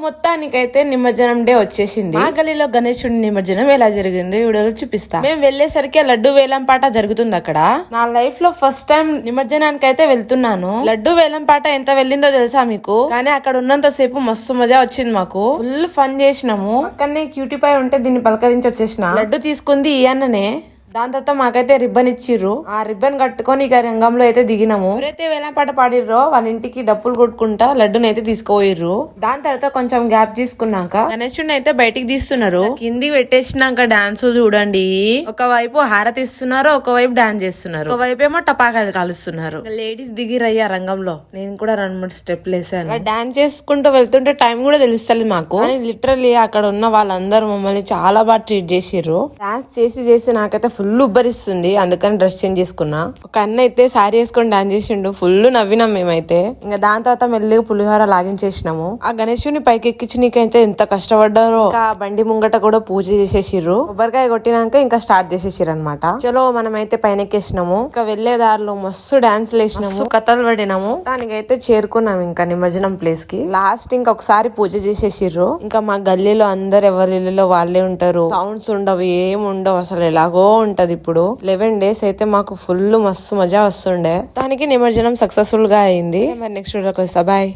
మొత్తానికైతే నిమజ్జనం డే వచ్చేసింది. మా గలీలో గణేశుడి నిమజ్జనం ఎలా జరిగిందో వీడియోలో చూపిస్తా. మేము వెళ్లేసరికి లడ్డు వేలం పాట జరుగుతుంది అక్కడ. నా లైఫ్ లో ఫస్ట్ టైం నిమజ్జనానికి అయితే వెళ్తున్నాను. లడ్డు వేలం పాట ఎంత వెళ్ళిందో తెలుసా మీకు? కానీ అక్కడ ఉన్నంత సేపు మస్తు మజా వచ్చింది మాకు. ఫుల్ ఫన్ చేసినాము. అక్కడనే క్యూటీ పై ఉంటే దీన్ని పలకరించి వచ్చేసిన. లడ్డు తీసుకుంది ఈ అన్ననే. దాని తర్వాత మాకైతే రిబ్బన్ ఇచ్చిర్రు. ఆ రిబ్బన్ కట్టుకొని ఇక రంగంలో అయితే దిగినాము. ఎవరైతే వేలం పాట పాడిర్రో వాళ్ళ ఇంటికి డప్పులు కొట్టుకుంటా లడ్డుని అయితే తీసుకోయిర్రు. దాని తర్వాత కొంచెం గ్యాప్ తీసుకున్నాక గణేశుడిని అయితే బయటికి తీస్తున్నారు. కిందికి పెట్టేసినాక డాన్స్ చూడండి. ఒకవైపు హారతి ఇస్తున్నారు, ఒకవైపు డాన్స్ చేస్తున్నారు, ఒకవైపు ఏమో టపాకాయలు కాలుస్తున్నారు. లేడీస్ దిగిరయ్యా రంగంలో. నేను కూడా 2-3 స్టెప్లు వేసాను. డాన్స్ చేసుకుంటూ వెళ్తుంటే టైం కూడా తెలుస్తలేదు మాకు. లిటరల్లీ అక్కడ ఉన్న వాళ్ళందరూ మమ్మల్ని చాలా బాగా ట్రీట్ చేసిర్రు. డాన్స్ చేసి నాకైతే ఫుల్ ఉబ్బరిస్తుంది. అందుకని డ్రెస్ చేంజ్ చేసుకున్నా. ఒక అన్న అయితే శారీ వేసుకొని డాన్స్ చేసిండు. ఫుల్ నవ్వినాం మేమైతే. ఇంకా దాని తర్వాత మెల్లిగా పులిహోర లాగించేసినాము. ఆ గణేశుని పైకి ఎక్కించనీకైతే ఎంత కష్టపడ్డారో. ఇంకా బండి ముంగట కూడా పూజ చేసేసిర్రు. కొబ్బరికాయ కొట్టినాక ఇంకా స్టార్ట్ చేసేసిర్రు అనమాట. చలో మనమైతే పైన ఎక్కేసినాము. ఇంకా వెళ్లే దారిలో మస్తు డాన్స్ లేసినాము, కథలు పడినాము. దానికైతే చేరుకున్నాం ఇంకా నిమజ్జనం ప్లేస్ కి. లాస్ట్ ఇంకా ఒకసారి పూజ చేసేసిర్రు. ఇంకా మా గల్లీలో అందరు ఎవరి ఇళ్ళలో వాళ్ళే ఉంటారు. సౌండ్స్ ఉండవు, ఏం ఉండవు, అసలు ఎలాగో ఉంటది. ఇప్పుడు 11 days అయితే మాకు ఫుల్ మస్తు మజా వస్తుండే. దానికి నిమజ్జనం సక్సెస్ఫుల్ గా అయింది. మరి నెక్స్ట్ వీడియోకి వస్తా. బాయ్.